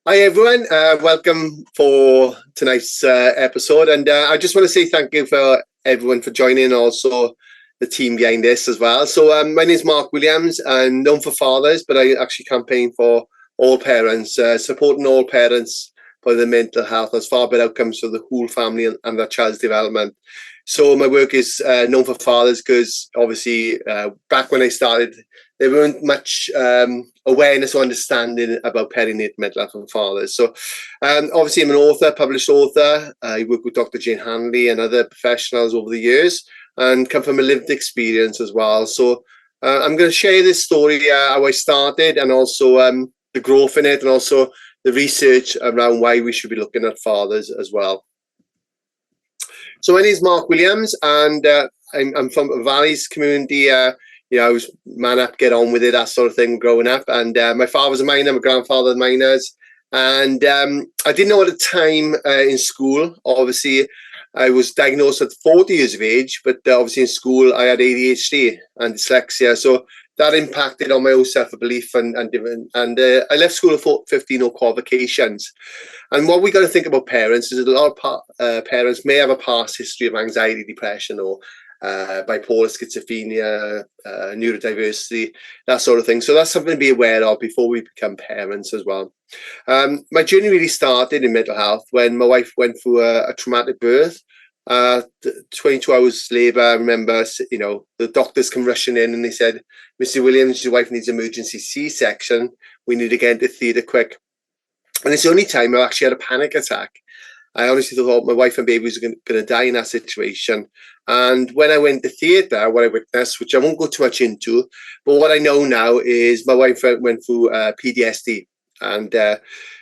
Hi everyone, welcome for tonight's episode, and I just want to say thank you for everyone for joining, also the team behind this as well. So my name is Mark Williams. I'm known for fathers, but I actually campaign for all parents, supporting all parents for their mental health as far better outcomes for the whole family and their child's development. So my work is known for fathers because obviously back when I started, there weren't much awareness or understanding about perinatal mental health for fathers. So obviously I'm an author, published author. I work with Dr. Jane Hanley and other professionals over the years and come from a lived experience as well. So I'm going to share this story, how I started, and also the growth in it, and also the research around why we should be looking at fathers as well. So my name is Mark Williams, and I'm from a Valleys community. I was man up, get on with it, that sort of thing growing up. And my father was a miner, my grandfather was miners. And I didn't know at the time in school, obviously, I was diagnosed at 40 years of age, but obviously in school I had ADHD and dyslexia. So that impacted on my own self-belief and I left school at 15, no qualifications. And what we got to think about parents is a lot of parents may have a past history of anxiety, depression, or bipolar, schizophrenia, neurodiversity, that sort of thing. So that's something to be aware of before we become parents as well. My journey really started in mental health when my wife went through a traumatic birth. 22 hours labour, I remember, the doctors come rushing in and they said, Mr. Williams, your wife needs emergency C-section. We need to get into theatre quick. And it's the only time I actually had a panic attack. I honestly thought my wife and baby was going to die in that situation. And when I went to theatre, what I witnessed, which I won't go too much into, but what I know now is my wife went through PTSD. And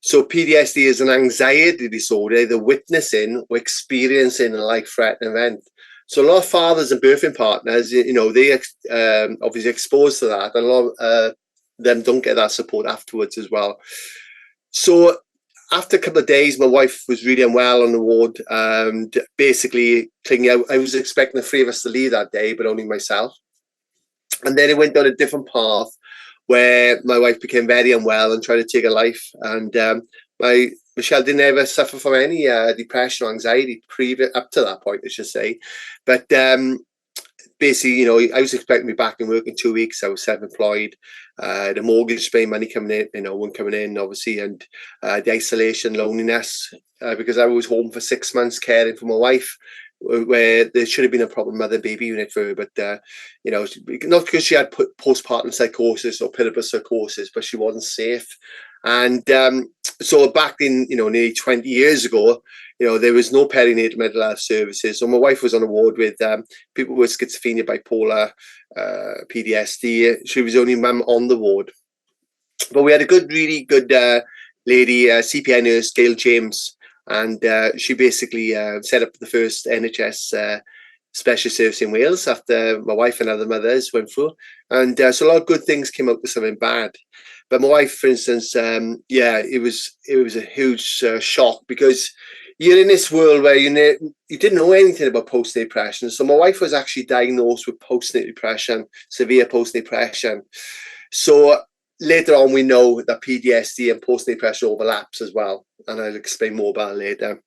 so PTSD is an anxiety disorder, they're witnessing or experiencing a life-threatening event. So a lot of fathers and birthing partners, they obviously exposed to that, and a lot of them don't get that support afterwards as well. So after a couple of days, my wife was really unwell on the ward, and basically I was expecting the three of us to leave that day, but only myself. And then it went down a different path where my wife became very unwell and tried to take her life. And Michelle didn't ever suffer from any depression or anxiety up to that point, I should say. But basically, I was expecting to be back in work in 2 weeks. I was self-employed, the mortgage pay money coming in, one coming in, obviously, and the isolation, loneliness, because I was home for 6 months caring for my wife, where there should have been a proper mother-baby unit for her, but not because she had postpartum psychosis or peripartum psychosis, but she wasn't safe. And so back in nearly 20 years ago, there was no perinatal mental health services. So my wife was on a ward with people with schizophrenia, bipolar, PTSD. She was the only mum on the ward. But we had a really good lady, CPI nurse, Gail James, and she basically set up the first NHS special service in Wales after my wife and other mothers went through. And so a lot of good things came out of something bad. But my wife, for instance, it was a huge shock, because you're in this world where you didn't know anything about postnatal depression. So my wife was actually diagnosed with postnatal depression, severe postnatal depression. So later on, we know that PTSD and postnatal depression overlaps as well, and I'll explain more about it later.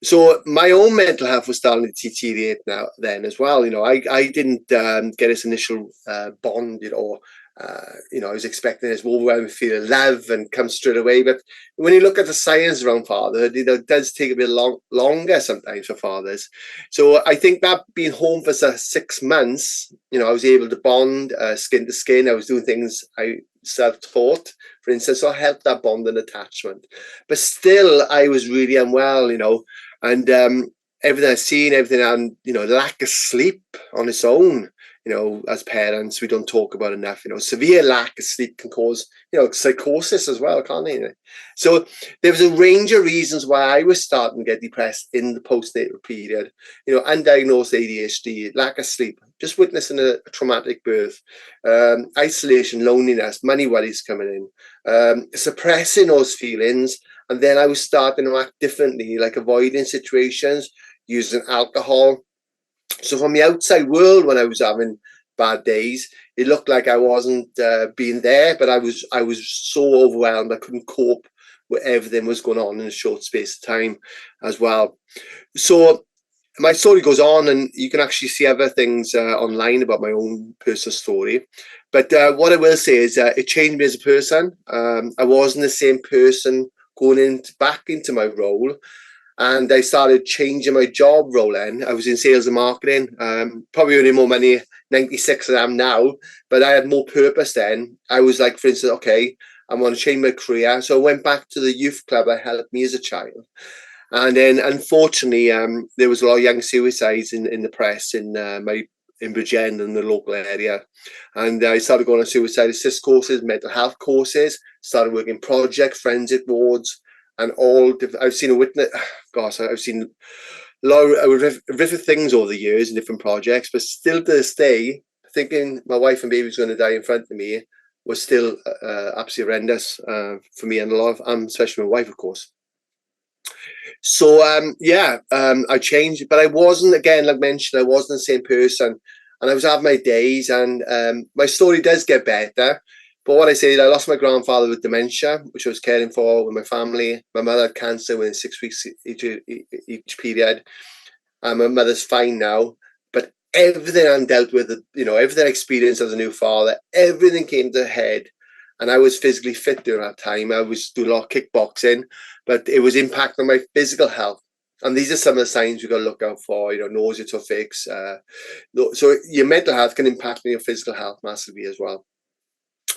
So my own mental health was starting to deteriorate then as well. I didn't get this initial bond, I was expecting this overwhelming feeling of love and come straight away. But when you look at the science around fatherhood, it does take a bit longer sometimes for fathers. So I think that being home for 6 months, I was able to bond skin to skin. I was doing things I self-taught, for instance, so I helped that bond and attachment. But still, I was really unwell, and everything I've seen, and the lack of sleep on its own. As parents, we don't talk about enough. Severe lack of sleep can cause, psychosis as well, can't it? So there was a range of reasons why I was starting to get depressed in the postnatal period. Undiagnosed ADHD, lack of sleep, just witnessing a traumatic birth, isolation, loneliness, money worries coming in, suppressing those feelings. And then I was starting to act differently, like avoiding situations, using alcohol. So from the outside world, when I was having bad days, it looked like I wasn't being there, but I was so overwhelmed I couldn't cope where everything was going on in a short space of time as well. So my story goes on, and you can actually see other things online about my own personal story. But what I will say is it changed me as a person. I wasn't the same person going back into my role. And I started changing my job role then. I was in sales and marketing, probably earning more money 96 than I am now, but I had more purpose then. I was like, for instance, okay, I want to change my career. So I went back to the youth club that helped me as a child. And then, unfortunately, there was a lot of young suicides in the press in Bridgend and the local area. And I started going on suicide assist courses, mental health courses, started working project, forensic wards, and all. I've seen a witness. Gosh, I've seen a lot of horrific things over the years in different projects, but still to this day, thinking my wife and baby was going to die in front of me was still absolutely horrendous for me and a lot of, especially my wife, of course. So I changed, but I wasn't, again, like mentioned, I wasn't the same person, and I was having my days, and my story does get better. But what I say, I lost my grandfather with dementia, which I was caring for with my family. My mother had cancer within 6 weeks each period. My mother's fine now, but everything I dealt with, everything I experienced as a new father, everything came to a head. And I was physically fit during that time. I was doing a lot of kickboxing, but it was impacting my physical health. And these are some of the signs we've got to look out for, nausea to fix. So your mental health can impact on your physical health massively as well.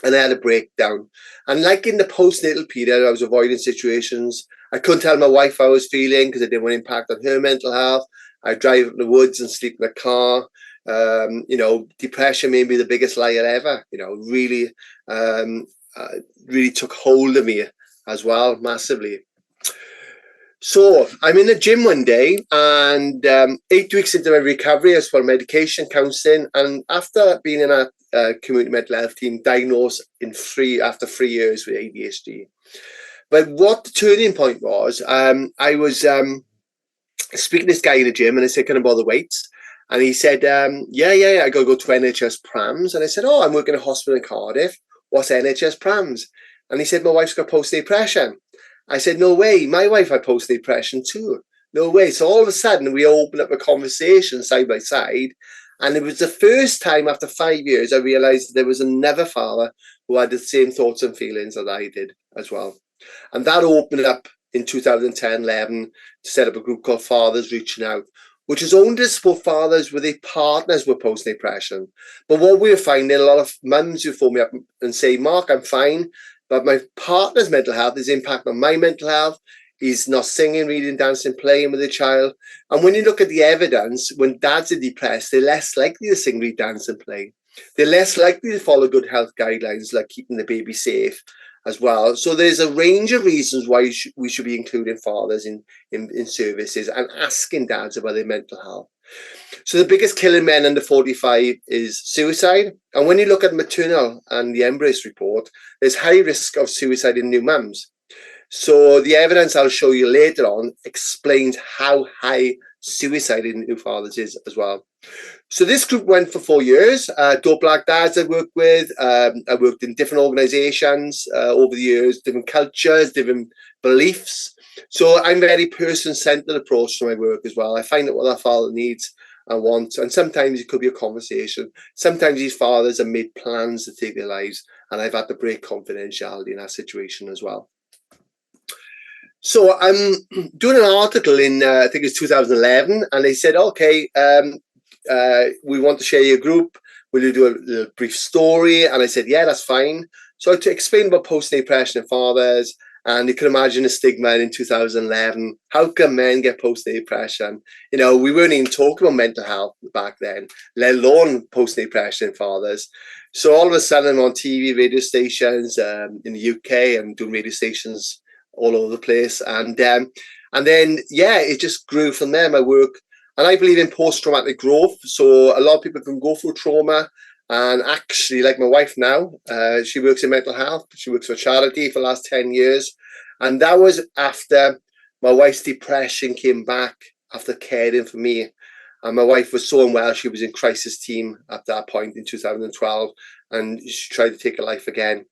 And I had a breakdown. And like in the postnatal period, I was avoiding situations. I couldn't tell my wife how I was feeling because I didn't want to impact on her mental health. I'd drive in the woods and sleep in the car. Depression made me the biggest liar ever. Really took hold of me as well, massively. So I'm in the gym one day, and 8 weeks into my recovery, I was for medication counselling, and after being in a community mental health team, diagnosed after 3 years with ADHD. But what the turning point was, I was speaking to this guy in the gym, and I said, "Can I bother weights?" And he said, yeah, I got to go to NHS Prams. And I said, I'm working in a hospital in Cardiff. What's NHS Prams? And he said, my wife's got post-depression. I said, no way. My wife had post-depression too. No way. So all of a sudden, we opened up a conversation side by side. And it was the first time after 5 years, I realized there was another father who had the same thoughts and feelings that I did as well. And that opened up in 2010-11 to set up a group called Fathers Reaching Out, which is only to support fathers with their partners with post-depression. But what we're finding, a lot of mums who phone me up and say, Mark, I'm fine, but my partner's mental health is impacting on my mental health. He's not singing, reading, dancing, playing with the child. And when you look at the evidence, when dads are depressed, they're less likely to sing, read, dance, and play. They're less likely to follow good health guidelines like keeping the baby safe as well. So there's a range of reasons why we should be including fathers in services and asking dads about their mental health. So the biggest killing men under 45 is suicide. And when you look at maternal and the Embrace report, there's high risk of suicide in new mums. So the evidence I'll show you later on explains how high suicide in new fathers is as well. So this group went for 4 years. Dope Black Dads I worked with. I worked in different organizations over the years, different cultures, different beliefs. So I'm very person-centered approach to my work as well. I find out what our father needs and wants. And sometimes it could be a conversation. Sometimes these fathers have made plans to take their lives, and I've had to break confidentiality in that situation as well. So I'm doing an article in, I think it's 2011, and they said, okay, we want to share your group. Will you do a brief story? And I said, yeah, that's fine. So to explain about post-depression in fathers, and you can imagine the stigma in 2011. How come men get post-depression? We weren't even talking about mental health back then, let alone post-depression in fathers. So all of a sudden I'm on TV, radio stations in the UK, and doing radio stations all over the place. And then, it just grew from there, my work. And I believe in post-traumatic growth. So a lot of people can go through trauma. And actually, like my wife now, she works in mental health. She works for charity for the last 10 years. And that was after my wife's depression came back after caring for me. And my wife was so unwell. She was in crisis team at that point in 2012. And she tried to take her life again.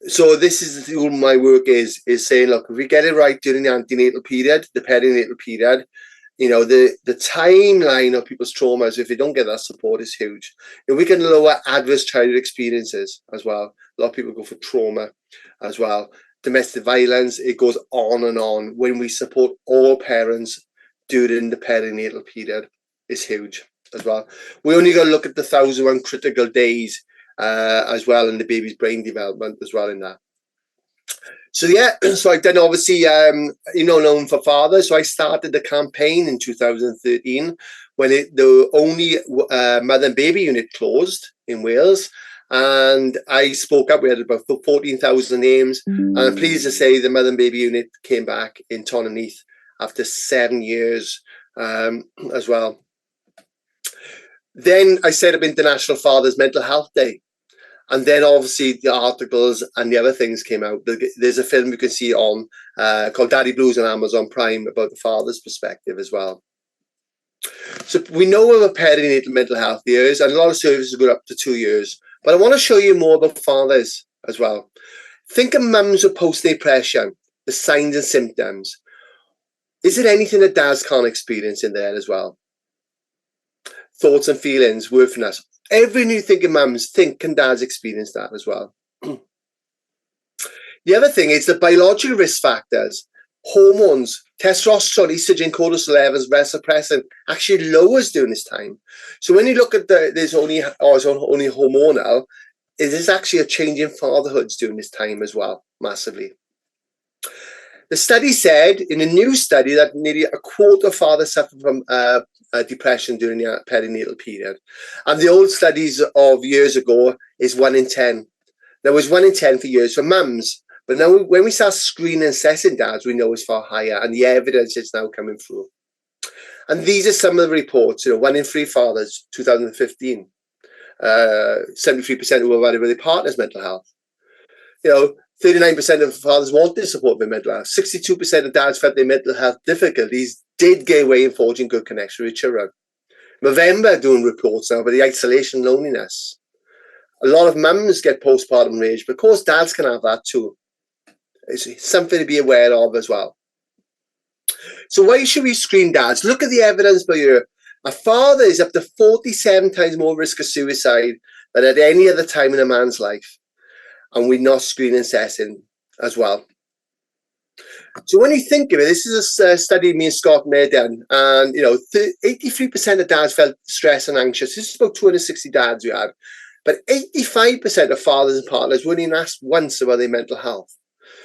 So this is all my work is saying, look, if we get it right during the antenatal period, the perinatal period, you know, the timeline of people's traumas, if they don't get that support, is huge. And we can lower adverse childhood experiences as well. A lot of people go for trauma as well. Domestic violence, it goes on and on. When we support all parents during the perinatal period, is huge as well. We only got to look at the 1,001 critical days as well in the baby's brain development as well in that. So yeah, so I've done obviously, known for fathers. So I started the campaign in 2013 when the only mother and baby unit closed in Wales. And I spoke up. We had about 14,000 names. And I'm pleased to say the mother and baby unit came back in Tonneneath after 7 years as well. Then I set up International Father's Mental Health Day. And then obviously the articles and the other things came out. There's a film you can see on called Daddy Blues on Amazon Prime about the father's perspective as well. So we know about perinatal mental health years, and a lot of services go up to 2 years. But I want to show you more about fathers as well. Think of mums with postnatal depression, the signs and symptoms. Is there anything that dads can't experience in there as well? Thoughts and feelings, worthiness. Every new thinking mums can dads experience that as well. The other thing is the biological risk factors, hormones, testosterone, estrogen, cortisol levels, vasopressin actually lowers during this time. So when you look at there's only hormonal, it is actually a change in fatherhoods during this time as well, massively. The study said, in a new study, that nearly a quarter of fathers suffer from depression during the perinatal period. And the old studies of years ago is 1 in 10. There was 1 in 10 for years for mums. But now when we start screening and assessing dads, we know it's far higher. And the evidence is now coming through. And these are some of the reports. 1 in 3 fathers, 2015. 73% who were worried about their partner's mental health. 39% of fathers wanted support with mental health. 62% of dads felt their mental health difficulties did get away in forging good connection with children. November doing reports now about the isolation, loneliness. A lot of mums get postpartum rage, but of course dads can have that too. It's something to be aware of as well. So why should we screen dads? Look at the evidence by year. A father is up to 47 times more risk of suicide than at any other time in a man's life. And we're not screening and assessing as well. So when you think of it, this is a study me and Scott made done, and 83% of dads felt stressed and anxious. This is about 260 dads we had, but 85% of fathers and partners weren't even asked once about their mental health.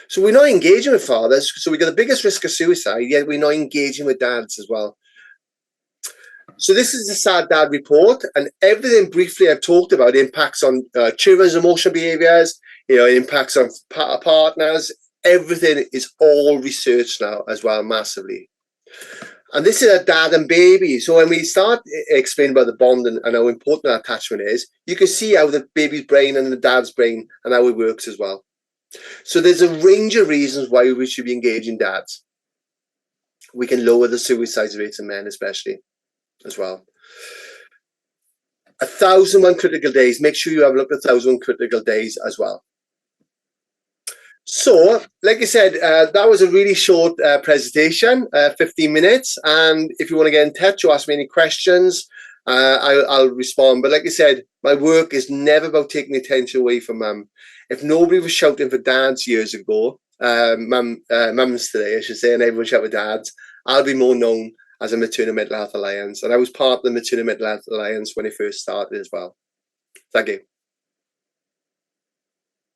So we're not engaging with fathers, so we got the biggest risk of suicide, yet we're not engaging with dads as well. So this is the Sad Dad report, and everything briefly I've talked about impacts on children's emotional behaviours, impacts on partners. Everything is all researched now as well, massively. And this is a dad and baby. So when we start explaining about the bond and how important that attachment is, you can see how the baby's brain and the dad's brain and how it works as well. So there's a range of reasons why we should be engaging dads. We can lower the suicide rates in men especially as well. 1,001 critical days. Make sure you have a look at 1,001 critical days as well. So, like I said, that was a really short presentation, 15 minutes. And if you want to get in touch or ask me any questions, I'll respond. But like I said, my work is never about taking attention away from mum. If nobody was shouting for dads years ago, mums today, I should say, and everyone shout for dads, I'll be more known as a Maternal Mental Health Alliance. And I was part of the Maternal Mental Health Alliance when it first started as well. Thank you.